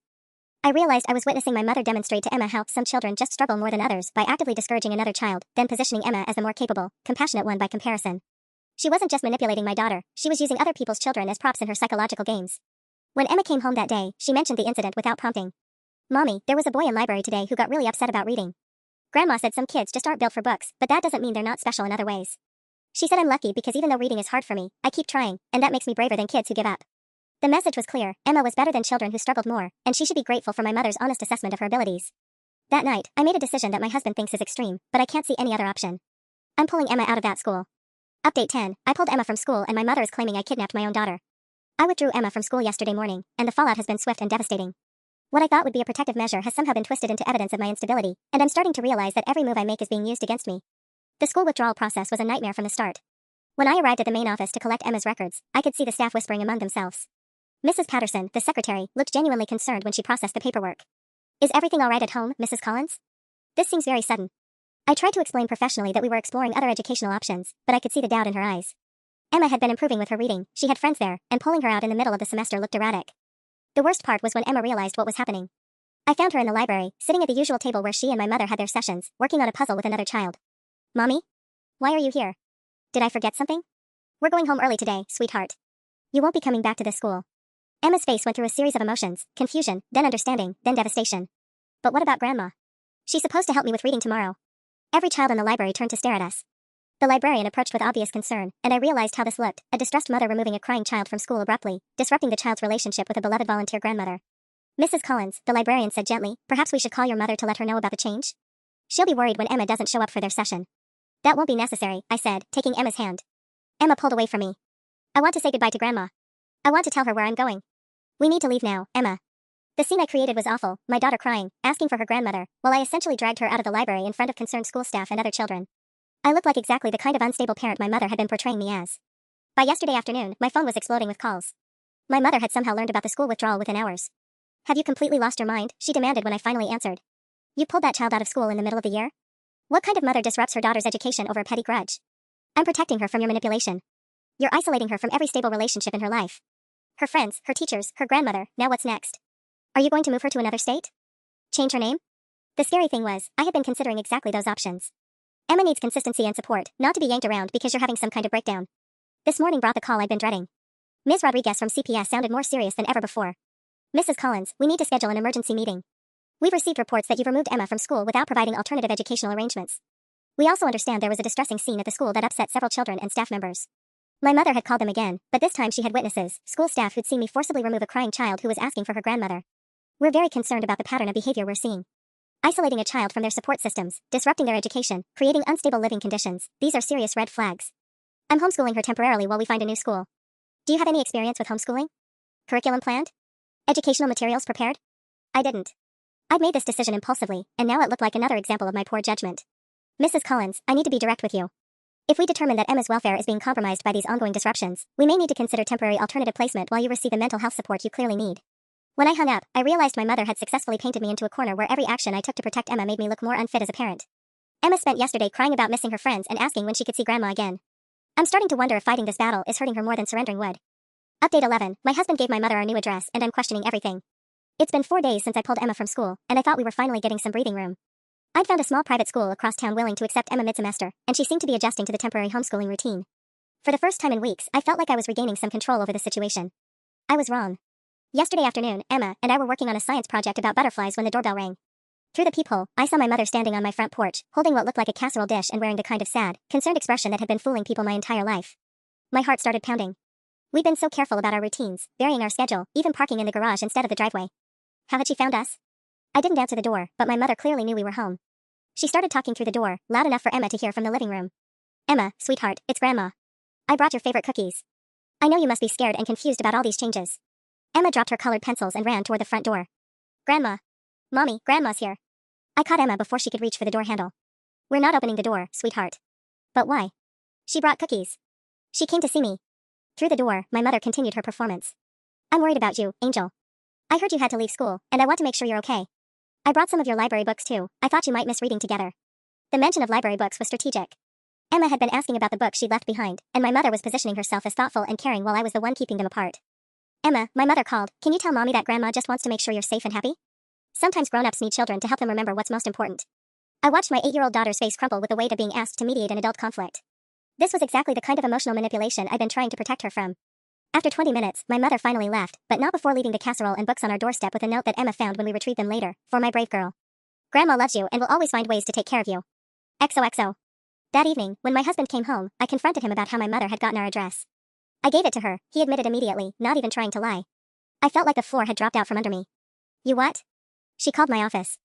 I realized I was witnessing my mother demonstrate to Emma how some children just struggle more than others by actively discouraging another child, then positioning Emma as the more capable, compassionate one by comparison. She wasn't just manipulating my daughter, she was using other people's children as props in her psychological games. When Emma came home that day, she mentioned the incident without prompting. Mommy, there was a boy in library today who got really upset about reading. Grandma said some kids just aren't built for books, but that doesn't mean they're not special in other ways. She said I'm lucky because even though reading is hard for me, I keep trying, and that makes me braver than kids who give up. The message was clear, Emma was better than children who struggled more, and she should be grateful for my mother's honest assessment of her abilities. That night, I made a decision that my husband thinks is extreme, but I can't see any other option. I'm pulling Emma out of that school. Update 10. I pulled Emma from school and my mother is claiming I kidnapped my own daughter. I withdrew Emma from school yesterday morning, and the fallout has been swift and devastating. What I thought would be a protective measure has somehow been twisted into evidence of my instability, and I'm starting to realize that every move I make is being used against me. The school withdrawal process was a nightmare from the start. When I arrived at the main office to collect Emma's records, I could see the staff whispering among themselves. Mrs. Patterson, the secretary, looked genuinely concerned when she processed the paperwork. Is everything all right at home, Mrs. Collins? This seems very sudden. I tried to explain professionally that we were exploring other educational options, but I could see the doubt in her eyes. Emma had been improving with her reading, she had friends there, and pulling her out in the middle of the semester looked erratic. The worst part was when Emma realized what was happening. I found her in the library, sitting at the usual table where she and my mother had their sessions, working on a puzzle with another child. Mommy? Why are you here? Did I forget something? We're going home early today, sweetheart. You won't be coming back to this school. Emma's face went through a series of emotions, confusion, then understanding, then devastation. But what about Grandma? She's supposed to help me with reading tomorrow. Every child in the library turned to stare at us. The librarian approached with obvious concern, and I realized how this looked, a distressed mother removing a crying child from school abruptly, disrupting the child's relationship with a beloved volunteer grandmother. Mrs. Collins, the librarian said gently, perhaps we should call your mother to let her know about the change? She'll be worried when Emma doesn't show up for their session. That won't be necessary, I said, taking Emma's hand. Emma pulled away from me. I want to say goodbye to Grandma. I want to tell her where I'm going. We need to leave now, Emma. The scene I created was awful, my daughter crying, asking for her grandmother, while I essentially dragged her out of the library in front of concerned school staff and other children. I looked like exactly the kind of unstable parent my mother had been portraying me as. By yesterday afternoon, my phone was exploding with calls. My mother had somehow learned about the school withdrawal within hours. Have you completely lost your mind? She demanded when I finally answered. You pulled that child out of school in the middle of the year? What kind of mother disrupts her daughter's education over a petty grudge? I'm protecting her from your manipulation. You're isolating her from every stable relationship in her life. Her friends, her teachers, her grandmother, now what's next? Are you going to move her to another state? Change her name? The scary thing was, I had been considering exactly those options. Emma needs consistency and support, not to be yanked around because you're having some kind of breakdown. This morning brought the call I'd been dreading. Ms. Rodriguez from CPS sounded more serious than ever before. Mrs. Collins, we need to schedule an emergency meeting. We've received reports that you've removed Emma from school without providing alternative educational arrangements. We also understand there was a distressing scene at the school that upset several children and staff members. My mother had called them again, but this time she had witnesses, school staff who'd seen me forcibly remove a crying child who was asking for her grandmother. We're very concerned about the pattern of behavior we're seeing. Isolating a child from their support systems, disrupting their education, creating unstable living conditions, these are serious red flags. I'm homeschooling her temporarily while we find a new school. Do you have any experience with homeschooling? Curriculum planned? Educational materials prepared? I didn't. I'd made this decision impulsively, and now it looked like another example of my poor judgment. Mrs. Collins, I need to be direct with you. If we determine that Emma's welfare is being compromised by these ongoing disruptions, we may need to consider temporary alternative placement while you receive the mental health support you clearly need. When I hung up, I realized my mother had successfully painted me into a corner where every action I took to protect Emma made me look more unfit as a parent. Emma spent yesterday crying about missing her friends and asking when she could see Grandma again. I'm starting to wonder if fighting this battle is hurting her more than surrendering would. Update 11. My husband gave my mother our new address and I'm questioning everything. It's been 4 days since I pulled Emma from school, and I thought we were finally getting some breathing room. I'd found a small private school across town willing to accept Emma mid-semester, and she seemed to be adjusting to the temporary homeschooling routine. For the first time in weeks, I felt like I was regaining some control over the situation. I was wrong. Yesterday afternoon, Emma and I were working on a science project about butterflies when the doorbell rang. Through the peephole, I saw my mother standing on my front porch, holding what looked like a casserole dish and wearing the kind of sad, concerned expression that had been fooling people my entire life. My heart started pounding. We'd been so careful about our routines, varying our schedule, even parking in the garage instead of the driveway. How had she found us? I didn't answer the door, but my mother clearly knew we were home. She started talking through the door, loud enough for Emma to hear from the living room. Emma, sweetheart, it's Grandma. I brought your favorite cookies. I know you must be scared and confused about all these changes. Emma dropped her colored pencils and ran toward the front door. Grandma. Mommy, Grandma's here. I caught Emma before she could reach for the door handle. We're not opening the door, sweetheart. But why? She brought cookies. She came to see me. Through the door, my mother continued her performance. I'm worried about you, Angel. I heard you had to leave school, and I want to make sure you're okay. I brought some of your library books too. I thought you might miss reading together. The mention of library books was strategic. Emma had been asking about the books she'd left behind, and my mother was positioning herself as thoughtful and caring while I was the one keeping them apart. Emma, my mother called. Can you tell Mommy that Grandma just wants to make sure you're safe and happy? Sometimes grown-ups need children to help them remember what's most important. I watched my 8-year-old daughter's face crumple with the weight of being asked to mediate an adult conflict. This was exactly the kind of emotional manipulation I'd been trying to protect her from. After 20 minutes, my mother finally left, but not before leaving the casserole and books on our doorstep with a note that Emma found when we retrieved them later. For my brave girl. Grandma loves you and will always find ways to take care of you. XOXO. That evening, when my husband came home, I confronted him about how my mother had gotten our address. I gave it to her, he admitted immediately, not even trying to lie. I felt like the floor had dropped out from under me. You what? She called my office.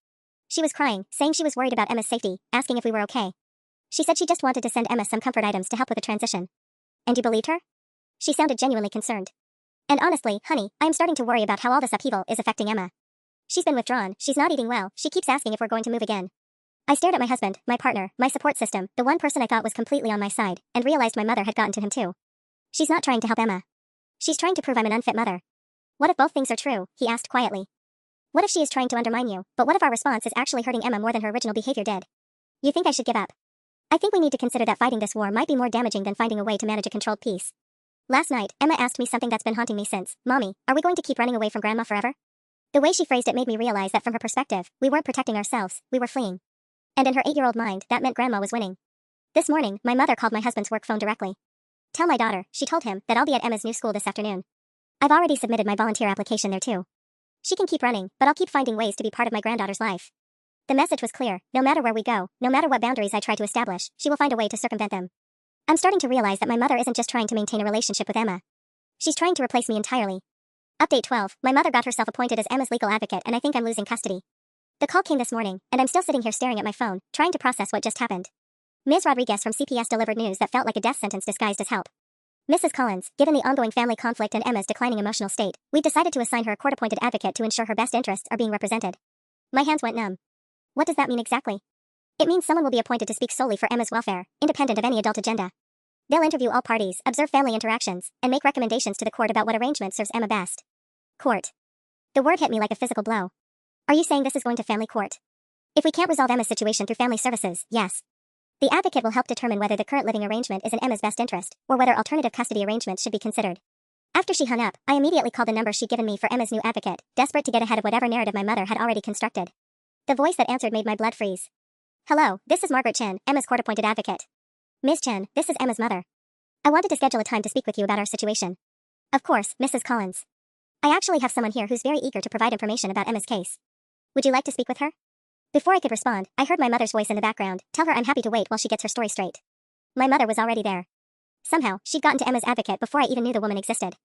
She was crying, saying she was worried about Emma's safety, asking if we were okay. She said she just wanted to send Emma some comfort items to help with the transition. And you believed her? She sounded genuinely concerned. And honestly, honey, I am starting to worry about how all this upheaval is affecting Emma. She's been withdrawn, she's not eating well, she keeps asking if we're going to move again. I stared at my husband, my partner, my support system, the one person I thought was completely on my side, and realized my mother had gotten to him too. She's not trying to help Emma. She's trying to prove I'm an unfit mother. What if both things are true? He asked quietly. What if she is trying to undermine you, but what if our response is actually hurting Emma more than her original behavior did? You think I should give up? I think we need to consider that fighting this war might be more damaging than finding a way to manage a controlled peace. Last night, Emma asked me something that's been haunting me since. Mommy, are we going to keep running away from Grandma forever? The way she phrased it made me realize that from her perspective, we weren't protecting ourselves, we were fleeing. And in her 8-year-old mind, that meant Grandma was winning. This morning, my mother called my husband's work phone directly. Tell my daughter, she told him, that I'll be at Emma's new school this afternoon. I've already submitted my volunteer application there too. She can keep running, but I'll keep finding ways to be part of my granddaughter's life. The message was clear, no matter where we go, no matter what boundaries I try to establish, she will find a way to circumvent them. I'm starting to realize that my mother isn't just trying to maintain a relationship with Emma. She's trying to replace me entirely. Update 12, my mother got herself appointed as Emma's legal advocate and I think I'm losing custody. The call came this morning, and I'm still sitting here staring at my phone, trying to process what just happened. Ms. Rodriguez from CPS delivered news that felt like a death sentence disguised as help. Mrs. Collins, given the ongoing family conflict and Emma's declining emotional state, we've decided to assign her a court-appointed advocate to ensure her best interests are being represented. My hands went numb. What does that mean exactly? It means someone will be appointed to speak solely for Emma's welfare, independent of any adult agenda. They'll interview all parties, observe family interactions, and make recommendations to the court about what arrangement serves Emma best. Court. The word hit me like a physical blow. Are you saying this is going to family court? If we can't resolve Emma's situation through family services, yes. The advocate will help determine whether the current living arrangement is in Emma's best interest, or whether alternative custody arrangements should be considered. After she hung up, I immediately called the number she'd given me for Emma's new advocate, desperate to get ahead of whatever narrative my mother had already constructed. The voice that answered made my blood freeze. Hello, this is Margaret Chen, Emma's court-appointed advocate. Ms. Chen, this is Emma's mother. I wanted to schedule a time to speak with you about our situation. Of course, Mrs. Collins. I actually have someone here who's very eager to provide information about Emma's case. Would you like to speak with her? Before I could respond, I heard my mother's voice in the background, tell her I'm happy to wait while she gets her story straight. My mother was already there. Somehow, she'd gotten to Emma's advocate before I even knew the woman existed.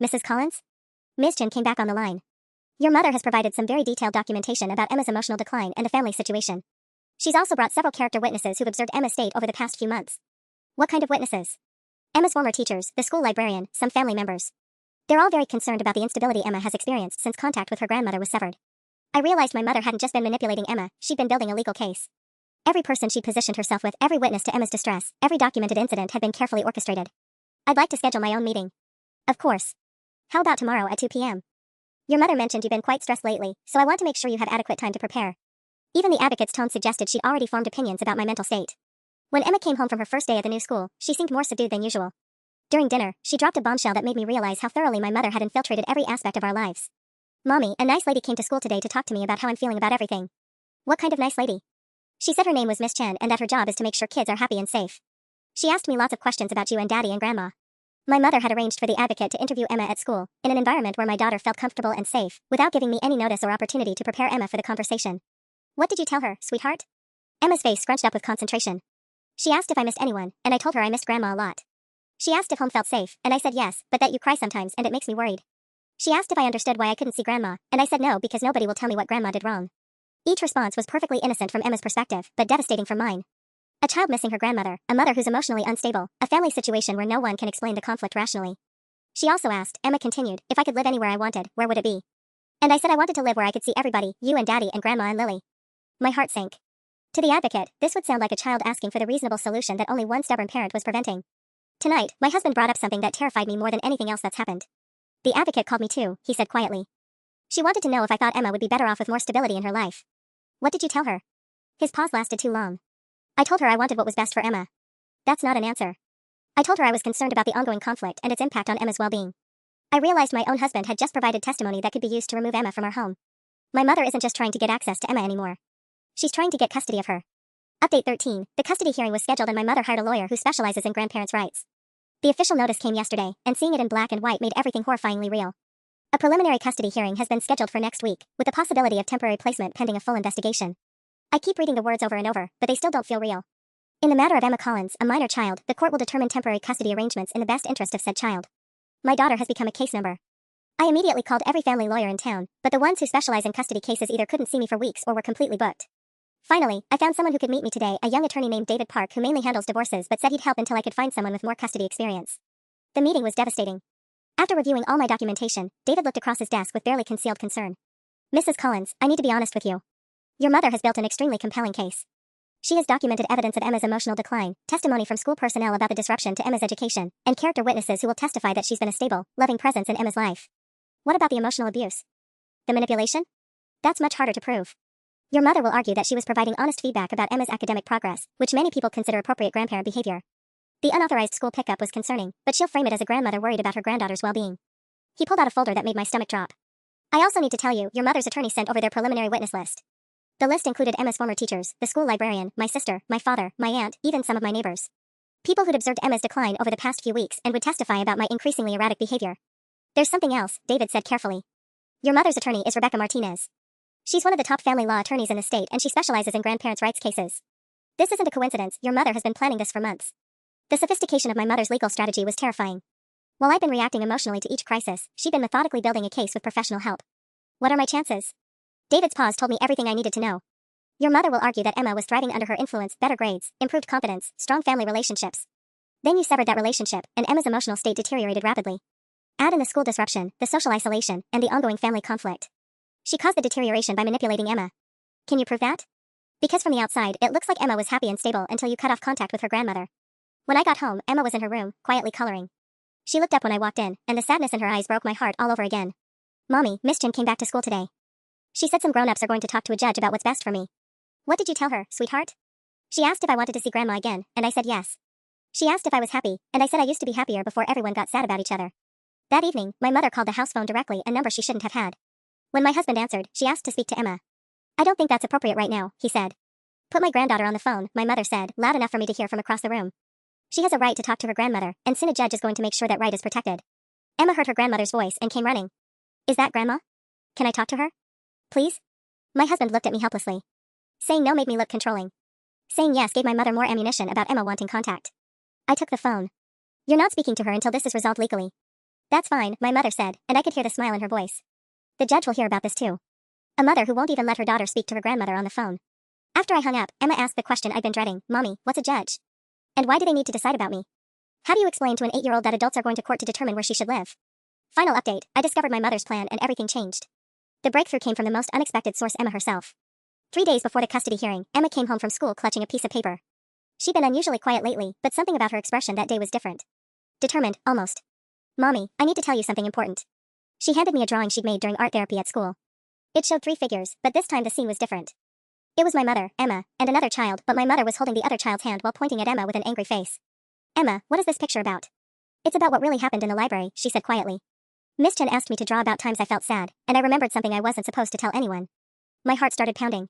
Mrs. Collins? Ms. Chen came back on the line. Your mother has provided some very detailed documentation about Emma's emotional decline and the family situation. She's also brought several character witnesses who've observed Emma's state over the past few months. What kind of witnesses? Emma's former teachers, the school librarian, some family members. They're all very concerned about the instability Emma has experienced since contact with her grandmother was severed. I realized my mother hadn't just been manipulating Emma, she'd been building a legal case. Every person she'd positioned herself with, every witness to Emma's distress, every documented incident had been carefully orchestrated. I'd like to schedule my own meeting. Of course. How about tomorrow at 2 p.m.? Your mother mentioned you've been quite stressed lately, so I want to make sure you have adequate time to prepare. Even the advocate's tone suggested she'd already formed opinions about my mental state. When Emma came home from her first day at the new school, she seemed more subdued than usual. During dinner, she dropped a bombshell that made me realize how thoroughly my mother had infiltrated every aspect of our lives. Mommy, a nice lady came to school today to talk to me about how I'm feeling about everything. What kind of nice lady? She said her name was Miss Chen and that her job is to make sure kids are happy and safe. She asked me lots of questions about you and Daddy and Grandma. My mother had arranged for the advocate to interview Emma at school, in an environment where my daughter felt comfortable and safe, without giving me any notice or opportunity to prepare Emma for the conversation. What did you tell her, sweetheart? Emma's face scrunched up with concentration. She asked if I missed anyone, and I told her I missed Grandma a lot. She asked if home felt safe, and I said yes, but that you cry sometimes and it makes me worried. She asked if I understood why I couldn't see Grandma, and I said no because nobody will tell me what Grandma did wrong. Each response was perfectly innocent from Emma's perspective, but devastating from mine. A child missing her grandmother, a mother who's emotionally unstable, a family situation where no one can explain the conflict rationally. She also asked, Emma continued, if I could live anywhere I wanted, where would it be? And I said I wanted to live where I could see everybody, you and Daddy and Grandma and Lily. My heart sank. To the advocate, this would sound like a child asking for the reasonable solution that only one stubborn parent was preventing. Tonight, my husband brought up something that terrified me more than anything else that's happened. The advocate called me too, he said quietly. She wanted to know if I thought Emma would be better off with more stability in her life. What did you tell her? His pause lasted too long. I told her I wanted what was best for Emma. That's not an answer. I told her I was concerned about the ongoing conflict and its impact on Emma's well-being. I realized my own husband had just provided testimony that could be used to remove Emma from our home. My mother isn't just trying to get access to Emma anymore. She's trying to get custody of her. Update 13, the custody hearing was scheduled and my mother hired a lawyer who specializes in grandparents' rights. The official notice came yesterday, and seeing it in black and white made everything horrifyingly real. A preliminary custody hearing has been scheduled for next week, with the possibility of temporary placement pending a full investigation. I keep reading the words over and over, but they still don't feel real. In the matter of Emma Collins, a minor child, the court will determine temporary custody arrangements in the best interest of said child. My daughter has become a case number. I immediately called every family lawyer in town, but the ones who specialize in custody cases either couldn't see me for weeks or were completely booked. Finally, I found someone who could meet me today, a young attorney named David Park who mainly handles divorces but said he'd help until I could find someone with more custody experience. The meeting was devastating. After reviewing all my documentation, David looked across his desk with barely concealed concern. Mrs. Collins, I need to be honest with you. Your mother has built an extremely compelling case. She has documented evidence of Emma's emotional decline, testimony from school personnel about the disruption to Emma's education, and character witnesses who will testify that she's been a stable, loving presence in Emma's life. What about the emotional abuse? The manipulation? That's much harder to prove. Your mother will argue that she was providing honest feedback about Emma's academic progress, which many people consider appropriate grandparent behavior. The unauthorized school pickup was concerning, but she'll frame it as a grandmother worried about her granddaughter's well-being. He pulled out a folder that made my stomach drop. I also need to tell you, your mother's attorney sent over their preliminary witness list. The list included Emma's former teachers, the school librarian, my sister, my father, my aunt, even some of my neighbors. People who'd observed Emma's decline over the past few weeks and would testify about my increasingly erratic behavior. There's something else, David said carefully. Your mother's attorney is Rebecca Martinez. She's one of the top family law attorneys in the state and she specializes in grandparents' rights cases. This isn't a coincidence, your mother has been planning this for months. The sophistication of my mother's legal strategy was terrifying. While I've been reacting emotionally to each crisis, she'd been methodically building a case with professional help. What are my chances? David's pause told me everything I needed to know. Your mother will argue that Emma was thriving under her influence, better grades, improved confidence, strong family relationships. Then you severed that relationship, and Emma's emotional state deteriorated rapidly. Add in the school disruption, the social isolation, and the ongoing family conflict. She caused the deterioration by manipulating Emma. Can you prove that? Because from the outside, it looks like Emma was happy and stable until you cut off contact with her grandmother. When I got home, Emma was in her room, quietly coloring. She looked up when I walked in, and the sadness in her eyes broke my heart all over again. Mommy, Miss Jin came back to school today. She said some grown-ups are going to talk to a judge about what's best for me. What did you tell her, sweetheart? She asked if I wanted to see Grandma again, and I said yes. She asked if I was happy, and I said I used to be happier before everyone got sad about each other. That evening, my mother called the house phone directly, a number she shouldn't have had. When my husband answered, she asked to speak to Emma. I don't think that's appropriate right now, he said. Put my granddaughter on the phone, my mother said, loud enough for me to hear from across the room. She has a right to talk to her grandmother, and soon a judge is going to make sure that right is protected. Emma heard her grandmother's voice and came running. Is that Grandma? Can I talk to her? Please? My husband looked at me helplessly. Saying no made me look controlling. Saying yes gave my mother more ammunition about Emma wanting contact. I took the phone. You're not speaking to her until this is resolved legally. That's fine, my mother said, and I could hear the smile in her voice. The judge will hear about this too. A mother who won't even let her daughter speak to her grandmother on the phone. After I hung up, Emma asked the question I'd been dreading. Mommy, what's a judge? And why do they need to decide about me? How do you explain to an 8-year-old that adults are going to court to determine where she should live? Final update, I discovered my mother's plan and everything changed. The breakthrough came from the most unexpected source, Emma herself. 3 days before the custody hearing, Emma came home from school clutching a piece of paper. She'd been unusually quiet lately, but something about her expression that day was different. Determined, almost. Mommy, I need to tell you something important. She handed me a drawing she'd made during art therapy at school. It showed 3 figures, but this time the scene was different. It was my mother, Emma, and another child, but my mother was holding the other child's hand while pointing at Emma with an angry face. Emma, what is this picture about? It's about what really happened in the library, she said quietly. Miss Chen asked me to draw about times I felt sad, and I remembered something I wasn't supposed to tell anyone. My heart started pounding.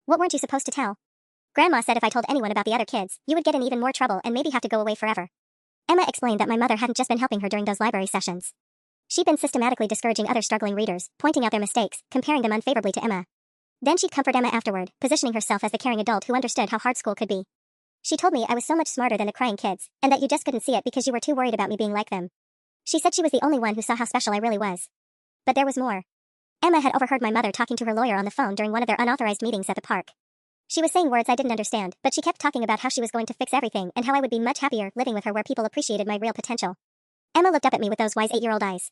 What weren't you supposed to tell? Grandma said if I told anyone about the other kids, you would get in even more trouble and maybe have to go away forever. Emma explained that my mother hadn't just been helping her during those library sessions. She'd been systematically discouraging other struggling readers, pointing out their mistakes, comparing them unfavorably to Emma. Then she'd comfort Emma afterward, positioning herself as the caring adult who understood how hard school could be. She told me I was so much smarter than the crying kids, and that you just couldn't see it because you were too worried about me being like them. She said she was the only one who saw how special I really was. But there was more. Emma had overheard my mother talking to her lawyer on the phone during one of their unauthorized meetings at the park. She was saying words I didn't understand, but she kept talking about how she was going to fix everything and how I would be much happier living with her where people appreciated my real potential. Emma looked up at me with those wise 8-year-old eyes.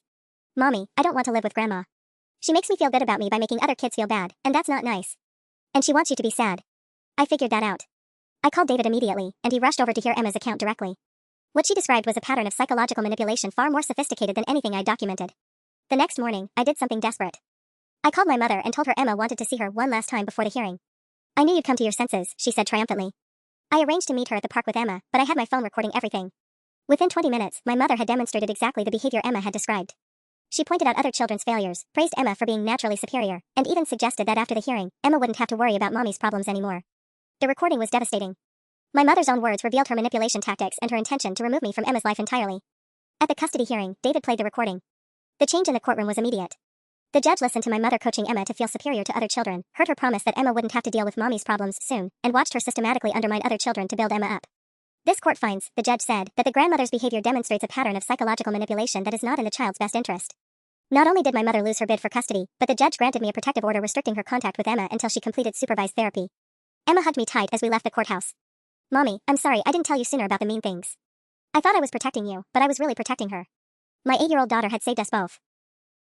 Mommy, I don't want to live with Grandma. She makes me feel good about me by making other kids feel bad, and that's not nice. And she wants you to be sad. I figured that out. I called David immediately, and he rushed over to hear Emma's account directly. What she described was a pattern of psychological manipulation far more sophisticated than anything I'd documented. The next morning, I did something desperate. I called my mother and told her Emma wanted to see her one last time before the hearing. I knew you'd come to your senses, she said triumphantly. I arranged to meet her at the park with Emma, but I had my phone recording everything. Within 20 minutes, my mother had demonstrated exactly the behavior Emma had described. She pointed out other children's failures, praised Emma for being naturally superior, and even suggested that after the hearing, Emma wouldn't have to worry about Mommy's problems anymore. The recording was devastating. My mother's own words revealed her manipulation tactics and her intention to remove me from Emma's life entirely. At the custody hearing, David played the recording. The change in the courtroom was immediate. The judge listened to my mother coaching Emma to feel superior to other children, heard her promise that Emma wouldn't have to deal with Mommy's problems soon, and watched her systematically undermine other children to build Emma up. This court finds, the judge said, that the grandmother's behavior demonstrates a pattern of psychological manipulation that is not in the child's best interest. Not only did my mother lose her bid for custody, but the judge granted me a protective order restricting her contact with Emma until she completed supervised therapy. Emma hugged me tight as we left the courthouse. Mommy, I'm sorry I didn't tell you sooner about the mean things. I thought I was protecting you, but I was really protecting her. My 8-year-old daughter had saved us both.